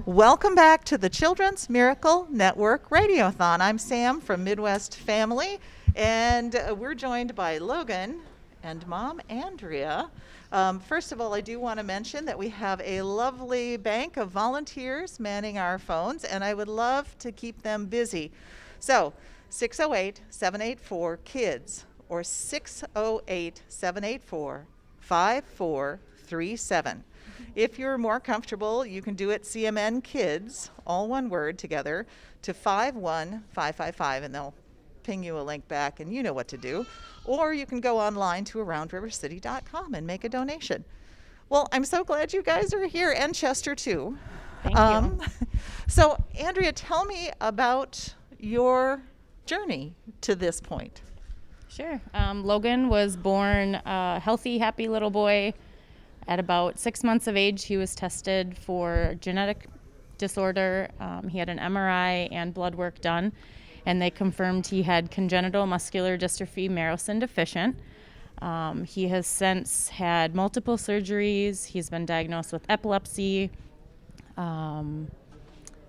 Welcome back to the Children's Miracle Network Radiothon. I'm Sam from Midwest Family, and we're joined by Logan and Mom Andrea. First of all, I do want to mention that we have a lovely bank of volunteers manning our phones, and I would love to keep them busy. So, 608-784-KIDS or 608-784-5437. If you're more comfortable, you can do it CMN Kids, all one word together, to 51555, and they'll ping you a link back, and you know what to do. Or you can go online to aroundrivercity.com and make a donation. Well, I'm so glad you guys are here, and Chester too. Thank you. So, Andrea, tell me about your journey to this point. Sure. Logan was born a healthy, happy little boy. At about 6 months of age, he was tested for genetic disorder. He had an MRI and blood work done, and they confirmed he had congenital muscular dystrophy Merosin deficient. He has since had multiple surgeries. He's been diagnosed with epilepsy.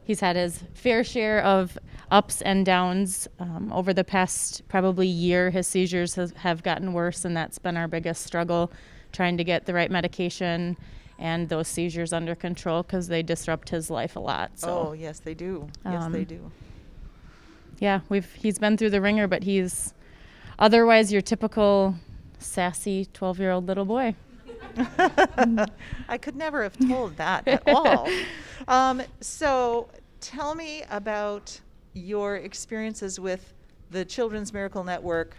He's had his fair share of ups and downs. Over the past probably year, his seizures have gotten worse, and that's been our biggest struggle, trying to get the right medication and those seizures under control because they disrupt his life a lot. So, oh, yes, they do. Yes, they do. Yeah, he's been through the ringer, but he's otherwise your typical sassy 12-year-old little boy. I could never have told that at all. So tell me about your experiences with the Children's Miracle Network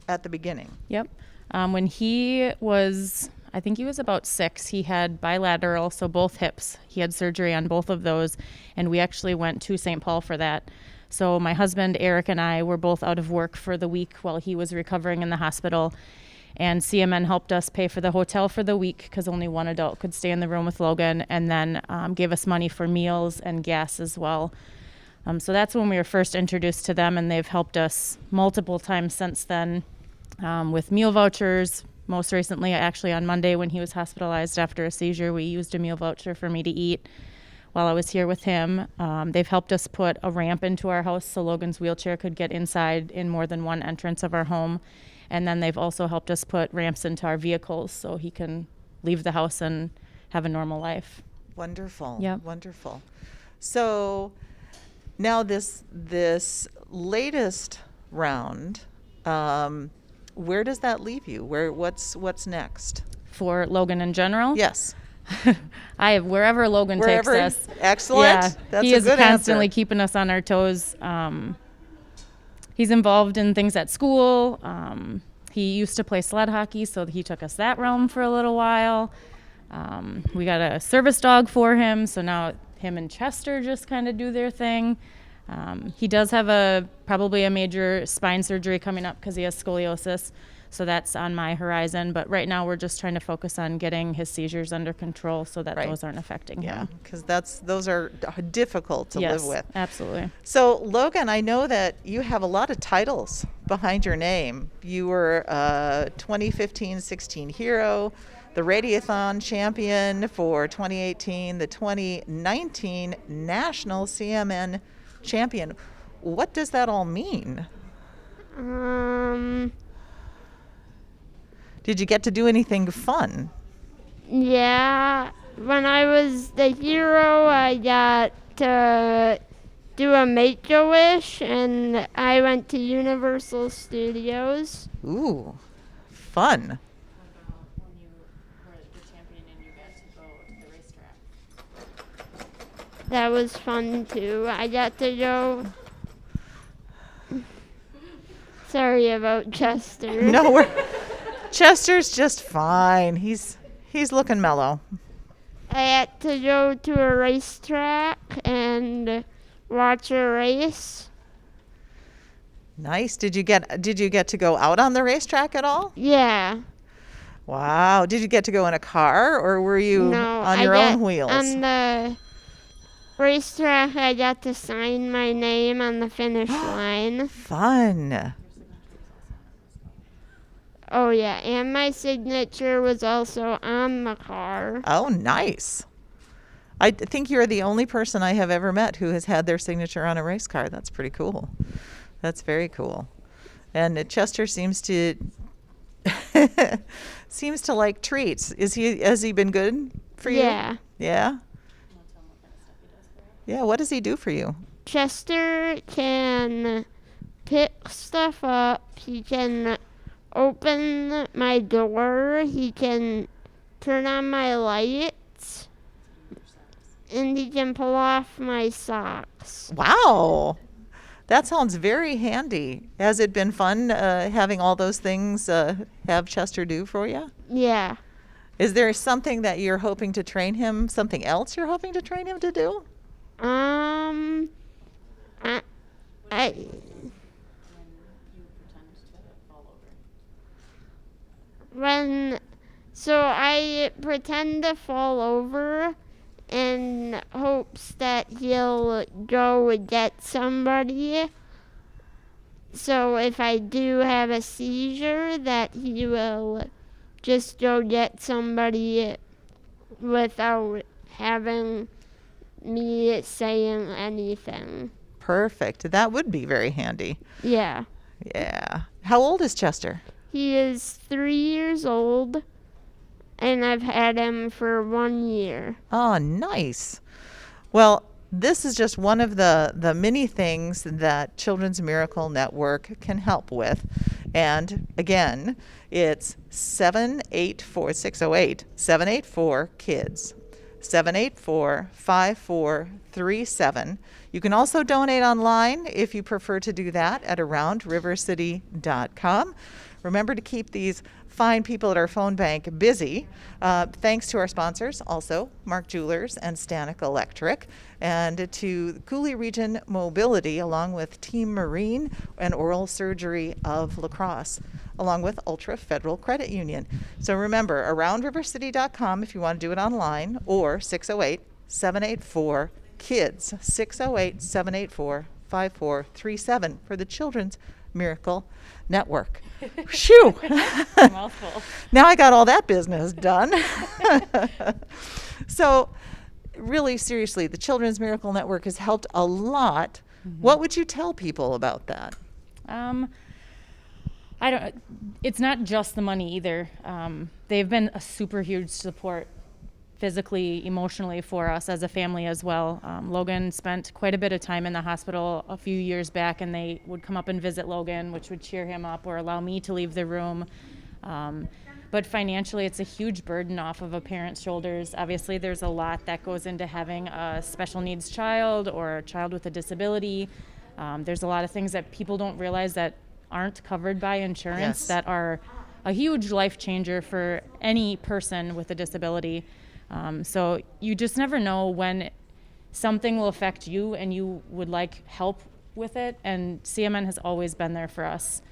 at the beginning. Yep. When he was, I think he was about 6, he had bilateral, so both hips. He had surgery on both of those, and we actually went to St. Paul for that. So my husband, Eric, and I were both out of work for the week while he was recovering in the hospital, and CMN helped us pay for the hotel for the week because only one adult could stay in the room with Logan, and then gave us money for meals and gas as well. So that's when we were first introduced to them, and they've helped us multiple times since then. With meal vouchers. Most recently, actually on Monday when he was hospitalized after a seizure, we used a meal voucher for me to eat while I was here with him. They've helped us put a ramp into our house so Logan's wheelchair could get inside in more than one entrance of our home. And then they've also helped us put ramps into our vehicles so he can leave the house and have a normal life. Wonderful. Yep. Wonderful. So now this latest round, where does that leave you? What's next? For Logan in general? Yes. I have wherever Logan takes us. Excellent. Yeah, That's he a is good constantly answer. keeping us on our toes. He's involved in things at school. He used to play sled hockey, so he took us that realm for a little while. We got a service dog for him, so now him and Chester just kind of do their thing. He does have probably a major spine surgery coming up because he has scoliosis, so that's on my horizon. But right now we're just trying to focus on getting his seizures under control so that those aren't affecting him. Because those are difficult to live with. Absolutely. So Logan, I know that you have a lot of titles behind your name. You were 2015-16 hero, the Radiothon champion for 2018, the 2019 National CMN champion. What does that all mean? Did you get to do anything fun? Yeah, when I was the hero, I got to do a Make-A-Wish, and I went to Universal Studios. Ooh, fun. When you were the champion and you got to go to the racetrack. That was fun too. I got to go. Sorry about Chester. No, Chester's just fine. He's looking mellow. I had to go to a racetrack and watch a race. Nice. Did you get to go out on the racetrack at all? Yeah. Wow. Did you get to go in a car, or were you on your own wheels? On the racetrack, I got to sign my name on the finish line. Fun. Oh, yeah, and my signature was also on the car. Oh, nice. I think you're the only person I have ever met who has had their signature on a race car. That's pretty cool. That's very cool. And Chester seems to seems to like treats. Has he been good for you? Yeah. Yeah. Yeah. What does he do for you? Chester can pick stuff up. He can open my door. He can turn on my lights. And he can pull off my socks. Wow. That sounds very handy. Has it been fun having all those things have Chester do for you? Yeah. Is there something that you're hoping to train him, something else you're hoping to train him to do? I I pretend to fall over in hopes that he'll go get somebody. So if I do have a seizure, that he will just go get somebody without having me saying anything. Perfect. That would be very handy. Yeah. Yeah. How old is Chester? He is 3 years old, and I've had him for 1 year. Oh, nice. Well, this is just one of the many things that Children's Miracle Network can help with. And again, it's 784-608-784-KIDS. 784-5437. You can also donate online if you prefer to do that at aroundrivercity.com. Remember to keep these fine people at our phone bank busy. Thanks to our sponsors, also Mark Jewelers and Stanek Electric, and to Cooley Region Mobility, along with Team Marine and Oral Surgery of La Crosse, along with Ultra Federal Credit Union. So remember, aroundrivercity.com if you want to do it online, or 608-784-KIDS, 608-784-5437 for the Children's Miracle Network. Shoo! Mouthful. Now I got all that business done. So, really, seriously, the Children's Miracle Network has helped a lot. Mm-hmm. What would you tell people about that? It's not just the money either. They've been a super huge support physically, emotionally for us as a family as well. Logan spent quite a bit of time in the hospital a few years back, and they would come up and visit Logan, which would cheer him up or allow me to leave the room. But financially, it's a huge burden off of a parent's shoulders. Obviously, there's a lot that goes into having a special needs child or a child with a disability. There's a lot of things that people don't realize that aren't covered by insurance. Yes. That are a huge life changer for any person with a disability. So you just never know when something will affect you and you would like help with it, and CMN has always been there for us.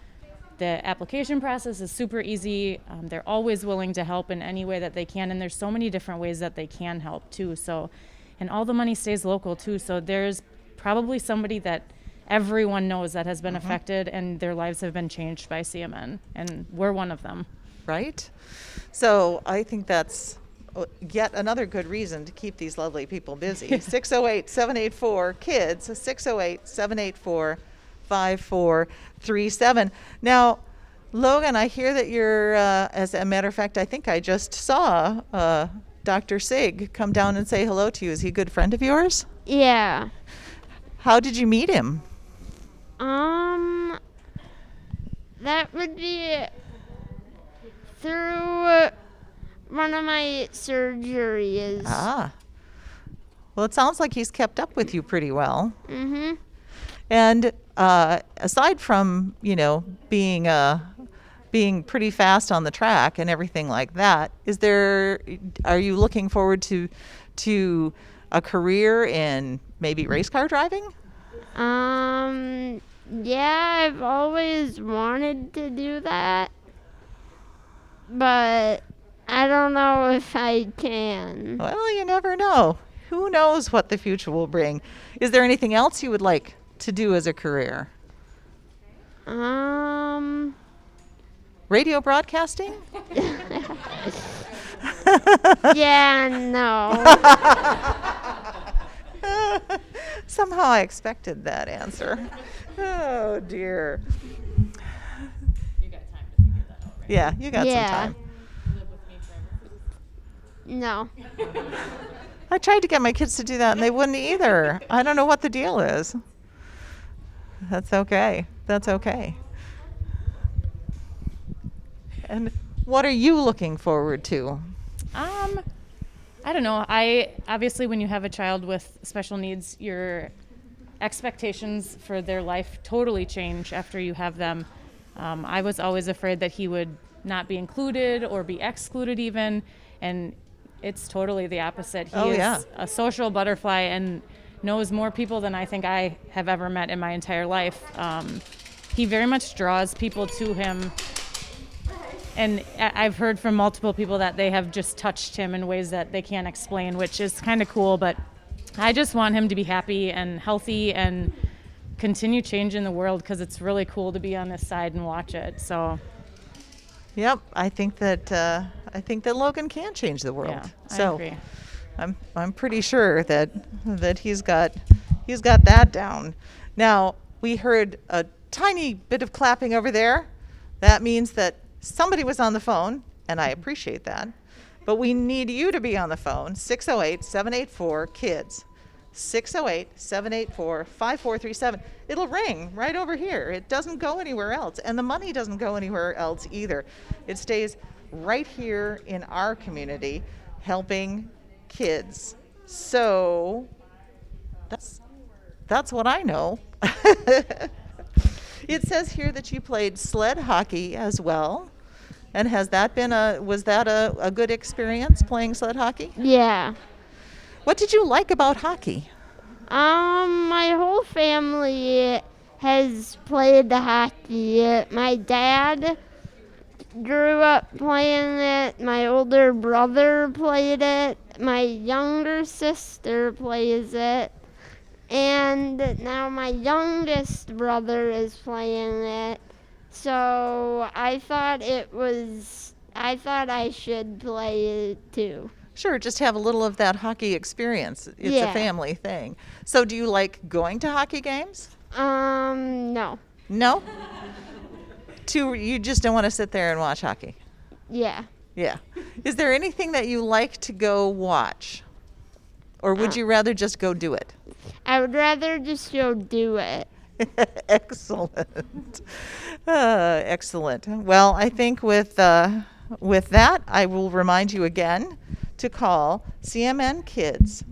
The application process is super easy. They're always willing to help in any way that they can, and there's so many different ways that they can help too. So, and all the money stays local too, so there's probably somebody that everyone knows that has been affected and their lives have been changed by CMN, and we're one of them. Right? So I think that's yet another good reason to keep these lovely people busy. 608-784-KIDS, 608-784-5437. Now, Logan, I hear that you're, as a matter of fact, I think I just saw Dr. Sig come down and say hello to you. Is he a good friend of yours? Yeah. How did you meet him? That would be through one of my surgeries. Ah. Well, it sounds like he's kept up with you pretty well. Mm-hmm. And aside from, being pretty fast on the track and everything like that, are you looking forward to a career in maybe race car driving? Yeah, I've always wanted to do that, but I don't know if I can. Well, you never know. Who knows what the future will bring? Is there anything else you would like to do as a career? Radio broadcasting? Yeah, no. Somehow I expected that answer. Oh, dear. You got time to figure that out, right? Yeah, you got Yeah. some time. Live with me forever. No. I tried to get my kids to do that, and they wouldn't either. I don't know what the deal is. That's okay. That's okay. And what are you looking forward to? I don't know. I obviously, when you have a child with special needs, your expectations for their life totally change after you have them. I was always afraid that he would not be included or be excluded even, and it's totally the opposite. He Oh, is yeah. a social butterfly and knows more people than I think I have ever met in my entire life. He very much draws people to him. And I've heard from multiple people that they have just touched him in ways that they can't explain, which is kind of cool. But I just want him to be happy and healthy and continue changing the world, because it's really cool to be on this side and watch it. So Yep, I think that Logan can change the world. yeah, So I agree. I'm pretty sure that he's got that down. Now, we heard a tiny bit of clapping over there. That means that somebody was on the phone, and I appreciate that. But we need you to be on the phone, 608-784-KIDS. 608-784-5437. It'll ring right over here. It doesn't go anywhere else, and the money doesn't go anywhere else either. It stays right here in our community, helping kids. So that's what I know. It says here that you played sled hockey as well. And was that a good experience playing sled hockey? Yeah. What did you like about hockey? My whole family has played the hockey. My dad grew up playing it. My older brother played it. My younger sister plays it. And now my youngest brother is playing it. So I thought I should play it too. Sure, just have a little of that hockey experience. It's a Yeah. family thing. So do you like going to hockey games? No. No? You just don't want to sit there and watch hockey? Yeah. Yeah. Is there anything that you like to go watch? Or would you rather just go do it? I would rather just go do it. Excellent. Excellent. Well, I think with that, I will remind you again to call CMN Kids.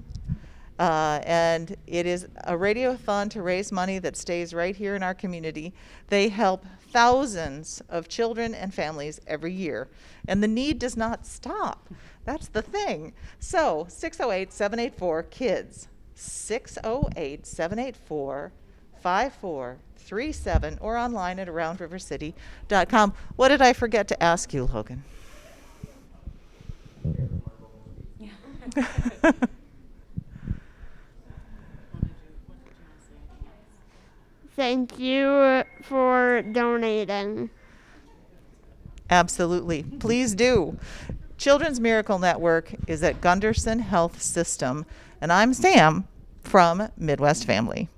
And it is a radiothon to raise money that stays right here in our community. They help thousands of children and families every year, and the need does not stop. That's the thing. So 608-784-KIDS, 608-784-5437, or online at aroundrivercity.com. What did I forget to ask you, Logan? Thank you for donating. Absolutely. Please do. Children's Miracle Network is at Gunderson Health System, and I'm Sam from Midwest Family.